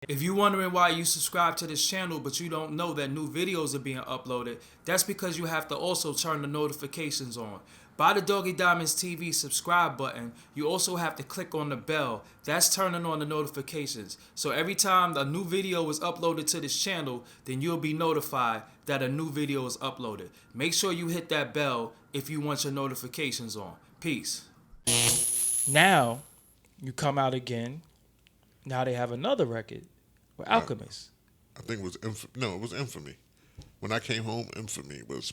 If you're wondering why you subscribe to this channel but you don't know that new videos are being uploaded, that's because you have to also turn the notifications on. By the Doggie Diamonds TV subscribe button, you also have to click on the bell. That's turning on the notifications. So every time a new video is uploaded to this channel, then you'll be notified that a new video is uploaded. Make sure you hit that bell if you want your notifications on. Peace. Now, you come out again. Now they have another record with Alchemist. I think it was it was Infamy. When I came home, Infamy was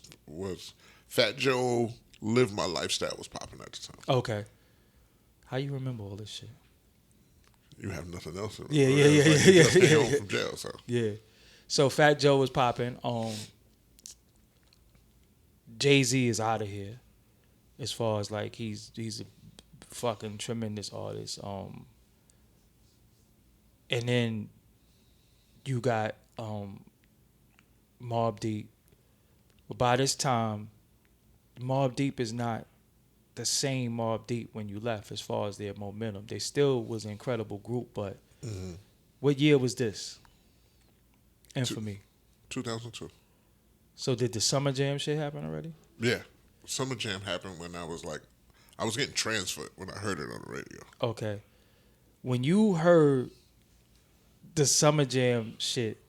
Fat Joe Live My Lifestyle was popping at the time. Okay. How you remember all this shit? You have nothing else to remember. Yeah. You just came home from jail, so. Yeah. So Fat Joe was popping. Jay-Z is out of here. As far as like he's a fucking tremendous artist. And then you got Mobb Deep. But by this time, Mobb Deep is not the same Mobb Deep when you left as far as their momentum. They still was an incredible group, but what year was this? Infamy. 2002. So did the Summer Jam shit happen already? Yeah. Summer Jam happened when I was getting transferred when I heard it on the radio. Okay. When you heard the Summer Jam shit,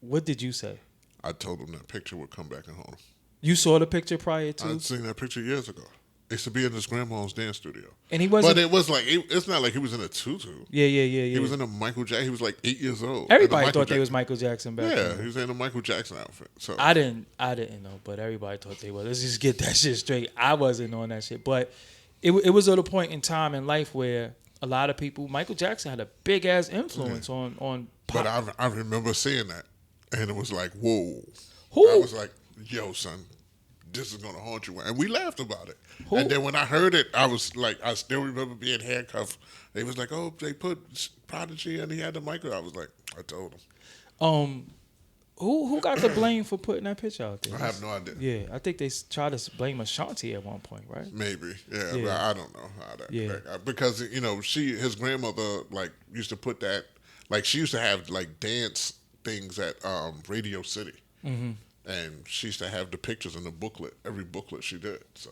what did you say? I told him that picture would come back and haunt him. You saw the picture prior to? I'd seen that picture years ago. It used to be in his grandma's dance studio. And he wasn't. But it was like, it's not like he was in a tutu. Yeah. He was in a Michael Jackson. He was like 8 years old. Everybody thought they was Michael Jackson back then. Yeah, he was in a Michael Jackson outfit. So I didn't know, but everybody thought they were. Let's just get that shit straight. I wasn't on that shit. But it was at a point in time in life where a lot of people, Michael Jackson had a big ass influence on pop. But I remember seeing that. And it was like, whoa. Who? I was like, yo, son, this is going to haunt you. And we laughed about it. Who? And then when I heard it, I was like, I still remember being handcuffed. They was like, oh, they put Prodigy and he had the mic. I was like, I told him. Who got the blame for putting that picture out there? I have no idea. Yeah, I think they tried to blame Ashanti at one point, right? Maybe, yeah. Yeah. But I don't know how that. Yeah. Because his grandmother used to put that, she used to have dance things at Radio City, and she used to have the pictures in the booklet. Every booklet she did. So.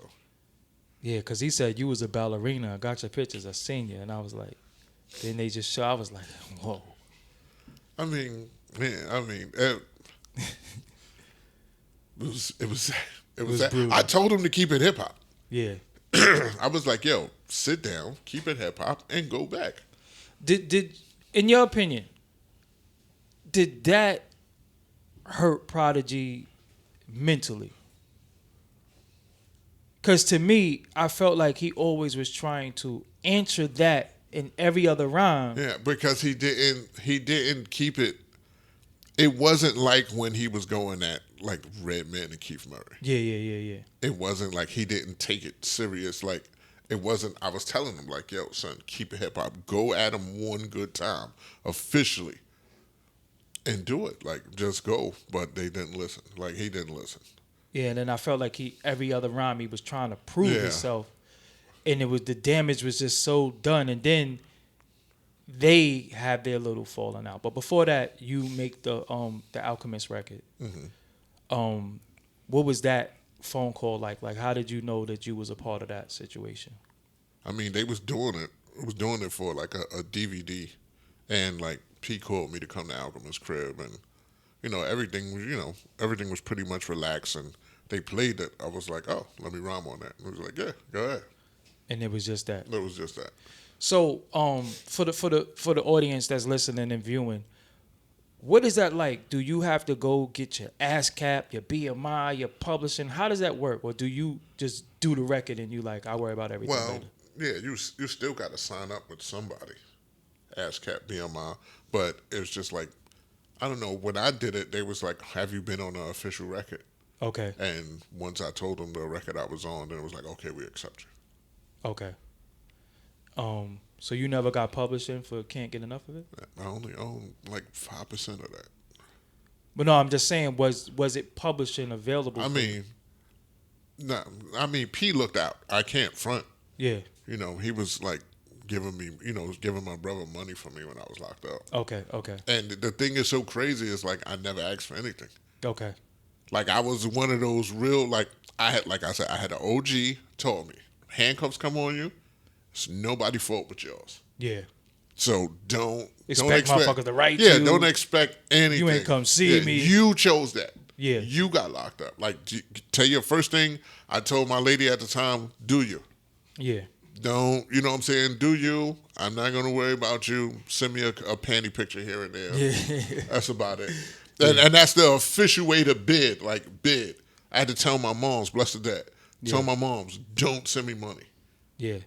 Yeah, because he said you was a ballerina. I got your pictures. I seen you, and I was like, then they just show. I was like, whoa. I mean, it was that. I told him to keep it hip hop. Yeah. I was like, yo, sit down, keep it hip hop, and go back. Did in your opinion, did that hurt Prodigy mentally? Because to me, I felt like he always was trying to answer that in every other rhyme. Yeah, because he didn't keep it. It wasn't like when he was going at Redman and Keith Murray. Yeah. It wasn't like he didn't take it serious. It wasn't. I was telling him yo, son, keep it hip hop. Go at him one good time officially, and do it. Just go. But they didn't listen. He didn't listen. Yeah, and then I felt like every other rhyme he was trying to prove himself, and the damage was just so done. And then they have their little falling out. But before that, you make the Alchemist record. Mm-hmm. What was that phone call like? How did you know that you was a part of that situation? I mean, they was doing it. It was doing it for a DVD, and P called me to come to Alchemist crib, and everything was pretty much relaxed, and they played it. I was like, oh, let me rhyme on that. And it was like, yeah, go ahead. And it was just that. It was just that. So, for the audience that's listening and viewing, what is that like? Do you have to go get your ASCAP, your BMI, your publishing? How does that work? Or do you just do the record and I'll worry about everything later? Yeah, you still got to sign up with somebody, ASCAP, BMI, but it's just I don't know. When I did it, they was like, have you been on an official record? Okay. And once I told them the record I was on, then it was like, okay, we accept you. Okay. So you never got publishing for Can't Get Enough of It? I only own 5% of that. But no, I'm just saying, was it publishing available? No. P looked out. I can't front. Yeah. He was giving my brother money for me when I was locked up. Okay. And the thing is so crazy is like I never asked for anything. Okay. Like I was one of those real like I had I had an OG told me handcuffs come on you, it's nobody's fault but yours. Yeah. So don't expect motherfuckers to write you. you. Yeah, don't expect anything. You ain't come see me. You chose that. Yeah. You got locked up. Like tell you first thing I told my lady at the time, do you. Yeah. Don't, you know what I'm saying? Do you? I'm not going to worry about you. Send me a panty picture here and there. Yeah. That's about it. And that's the official way to bid. Like, bid. I had to tell my moms, bless the dead. Tell my moms, don't send me money. Yeah.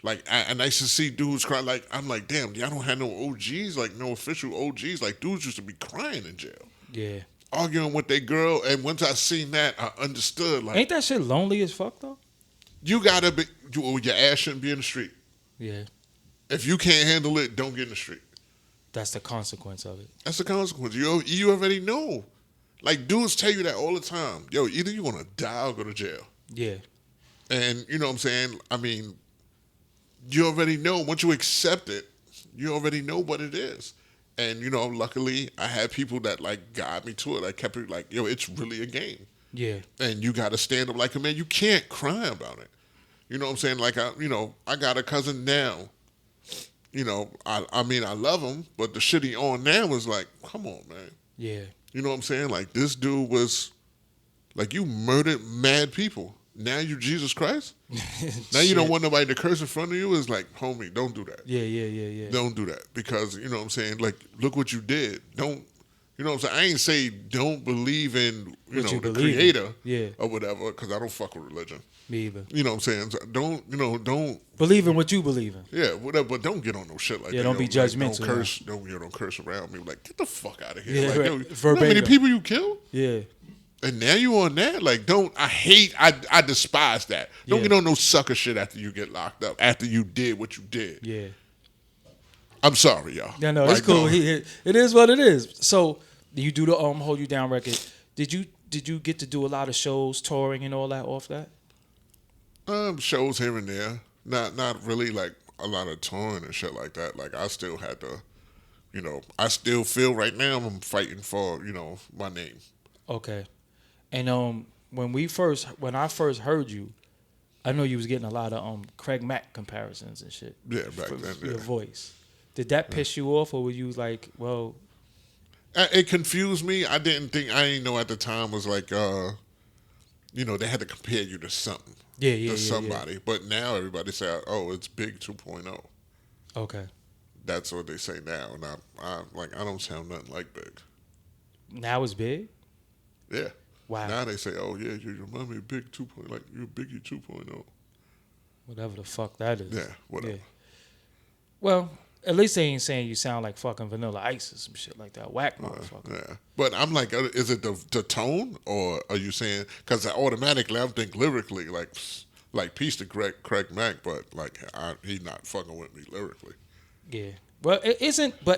Like, I used to see dudes cry. Like, I'm like, damn, y'all don't have no OGs, like, no official OGs. Like, dudes used to be crying in jail. Yeah. Arguing with their girl. And once I seen that, I understood. Like, ain't that shit lonely as fuck, though? You got to be, your ass shouldn't be in the street. Yeah. If you can't handle it, don't get in the street. That's the consequence of it. That's the consequence. You already know. Like, dudes tell you that all the time. Yo, either you're going to die or go to jail. Yeah. And, you know what I'm saying? I mean, you already know. Once you accept it, you already know what it is. And, luckily, I had people that, like, guide me to it. I kept it like, yo, it's really a game. Yeah. And you got to stand up like a man. You can't cry about it. You know what I'm saying? Like, I got a cousin now. I mean, I love him, but the shit he on now is like, come on, man. Yeah. You know what I'm saying? Like, this dude was, like, you murdered mad people. Now you Jesus Christ? Now you don't want nobody to curse in front of you? It's like, homie, don't do that. Yeah. Don't do that. Because, you know what I'm saying? Like, look what you did. Don't, you know what I'm saying? I ain't say don't believe in, the creator or whatever, because I don't fuck with religion. Me either. You know what I'm saying? So don't believe in what you believe in. Yeah, whatever, but don't get on no shit like that. Yeah, don't be judgmental. Don't curse. Don't curse around me. Like, get the fuck out of here. Yeah, like, right. yo, you know how many people you killed? Yeah. And now you on that? Like, I despise that. Don't get on no sucker shit after you get locked up, after you did what you did. Yeah. I'm sorry, y'all. Yeah, no, it's cool. It is what it is. So, you do the Hold You Down record. Did you get to do a lot of shows, touring and all that off that? Shows here and there. Not really like a lot of touring and shit like that. Like, I still had to, I still feel right now I'm fighting for, my name. Okay. And when I first heard you, I know you was getting a lot of Craig Mack comparisons and shit. Yeah, back then. Your voice. Did that piss you off, or were you like, well? It confused me. I didn't know at the time was like, they had to compare you to something. Yeah. Somebody. But now everybody say, oh, it's Big 2.0. Okay. That's what they say now. And I don't sound nothing like Big. Now it's Big? Yeah. Wow. Now they say, oh, yeah, you remind me of Big 2.0, like you're Biggie 2.0. Whatever the fuck that is. Yeah, whatever. Yeah. Well, at least they ain't saying you sound like fucking Vanilla Ice or some shit like that. Whack motherfucker. Yeah. But I'm like, is it the tone, or are you saying, because automatically I think lyrically, like peace to Craig Mack, but like he's not fucking with me lyrically. Yeah. Well,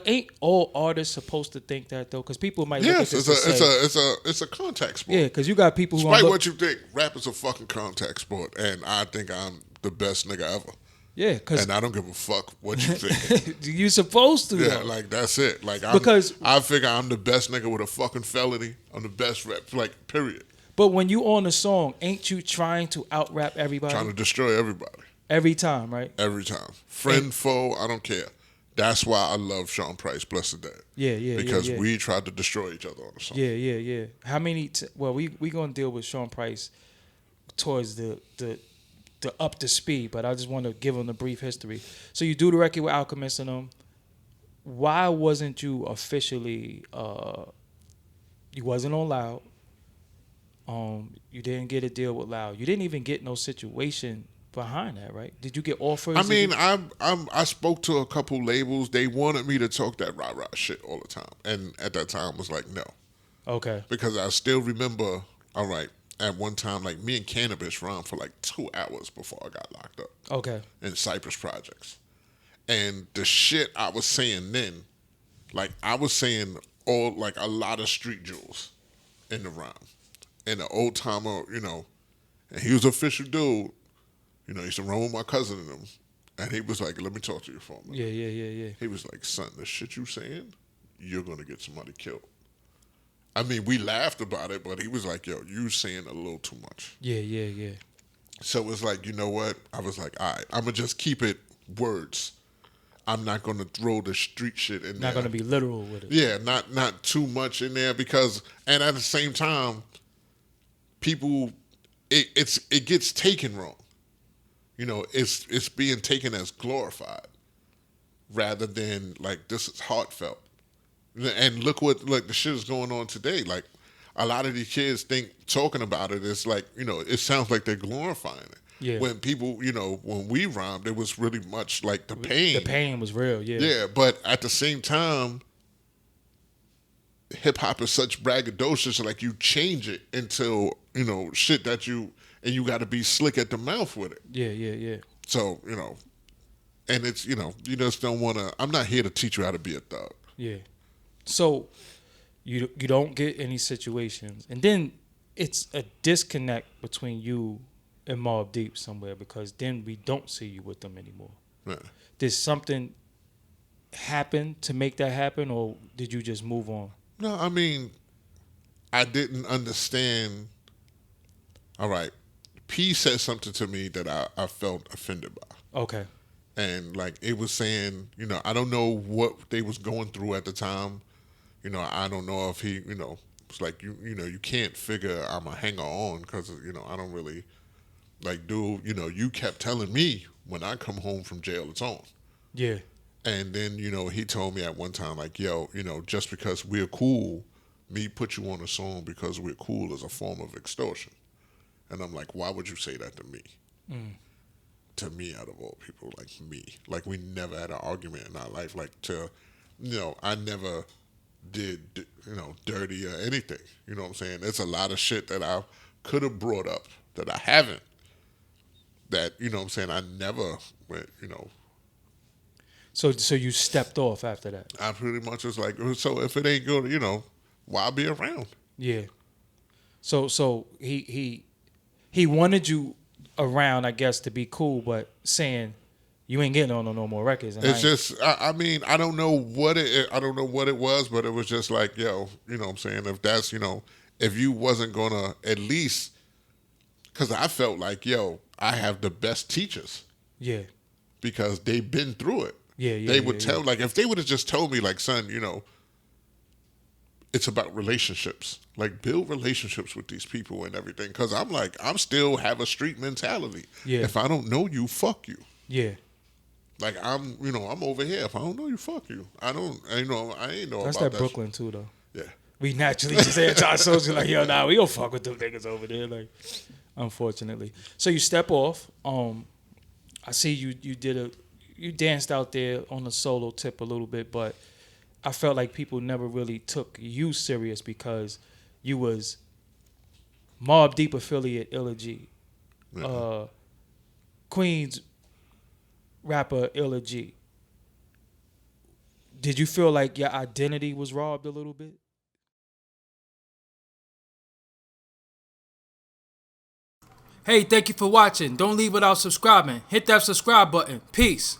ain't all artists supposed to think that though? Because people might look at this and say, it's a contact sport. Yeah, because you got people who despite what you think, rap is a fucking contact sport, and I think I'm the best nigga ever. Yeah, and I don't give a fuck what you think. You supposed to. Yeah, though. like that's it. Like I figure I'm the best nigga with a fucking felony. I'm the best rap. Like period. But when you on a song, ain't you trying to out rap everybody? Trying to destroy everybody. Every time, right? Every time. Friend, foe, I don't care. That's why I love Sean Price, bless the dead. Yeah. Because we tried to destroy each other on the song. Yeah. How many? We gonna deal with Sean Price towards the up to speed, but I just want to give him a brief history. So you do the record with Alchemist and them. Why wasn't you officially? You wasn't on Loud. You didn't get a deal with Loud. You didn't even get no situation behind that, right? Did you get offers? I mean, I spoke to a couple labels. They wanted me to talk that rah-rah shit all the time. And at that time, I was like, no. Okay. Because I still remember, all right, at one time, like, me and Cannabis ran for like 2 hours before I got locked up. Okay. In Cypress Projects. And the shit I was saying then, like, I was saying a lot of street jewels in the rhyme. And the old timer, and he was an official dude. He used to run with my cousin and them. And he was like, let me talk to you for a minute. Yeah. He was like, son, the shit you saying, you're going to get somebody killed. I mean, we laughed about it, but he was like, yo, you saying a little too much. Yeah. So it was like, you know what? I was like, all right, I'm going to just keep it words. I'm not going to throw the street shit in there. Not going to be literal with it. Yeah, not too much in there because, and at the same time, people, it gets taken wrong. You know, it's being taken as glorified rather than like this is heartfelt. And look the shit is going on today. Like a lot of these kids think talking about it is like, you know, it sounds like they're glorifying it. Yeah. When people, you know, when we rhymed, it was really much like the pain. The pain was real, yeah. Yeah, but at the same time, hip hop is such braggadocious. Like you change it into, you know, shit that you got to be slick at the mouth with it. Yeah. So, you know, and it's, you know, you just don't want to. I'm not here to teach you how to be a thug. Yeah. So you don't get any situations, and then it's a disconnect between you and Mobb Deep somewhere because then we don't see you with them anymore. Yeah. Did something happen to make that happen, or did you just move on? No, I mean, I didn't understand. All right, P said something to me that I felt offended by. Okay. And like it was saying, you know, I don't know what they was going through at the time. You know, I don't know if he, you know, it's like you know, you can't figure I'm a hanger on because you know I don't really like do. You know, you kept telling me when I come home from jail it's on. Yeah. And then you know he told me at one time like, yo, you know, just because we're cool, me put you on a song because we're cool is a form of extortion. And I'm like, why would you say that to me? To me, out of all people, like me. Like, we never had an argument in our life. Like, you know, I never did, you know, dirty or anything. You know what I'm saying? There's a lot of shit that I could have brought up that I haven't. That, you know what I'm saying, I never went, you know. So you stepped off after that? I pretty much was like, so if it ain't good, you know, why be around? Yeah. So he wanted you around, I guess, to be cool, but saying you ain't getting on no more records. And it's just, I mean, I don't know what it was, but it was just like, yo, you know what I'm saying? If that's, you know, if you wasn't gonna at least, because I felt like, yo, I have the best teachers. Yeah. Because they've been through it. Yeah. They would tell, like, if they would have just told me, like, son, you know, it's about relationships. Like, build relationships with these people and everything. Because I'm like, I'm still have a street mentality. Yeah. If I don't know you, fuck you. Yeah. Like, I'm over here. If I don't know you, fuck you. I ain't know That's about that. That's that Brooklyn, too, though. Yeah. We naturally just anti-social, like, yo, nah, we don't fuck with them niggas over there, like, unfortunately. So you step off. I see you danced out there on the solo tip a little bit, but I felt like people never really took you serious because you was Mobb Deep affiliate Illa G, Queens rapper Illa G. Did you feel like your identity was robbed a little bit? Hey, thank you for watching. Don't leave without subscribing. Hit that subscribe button. Peace.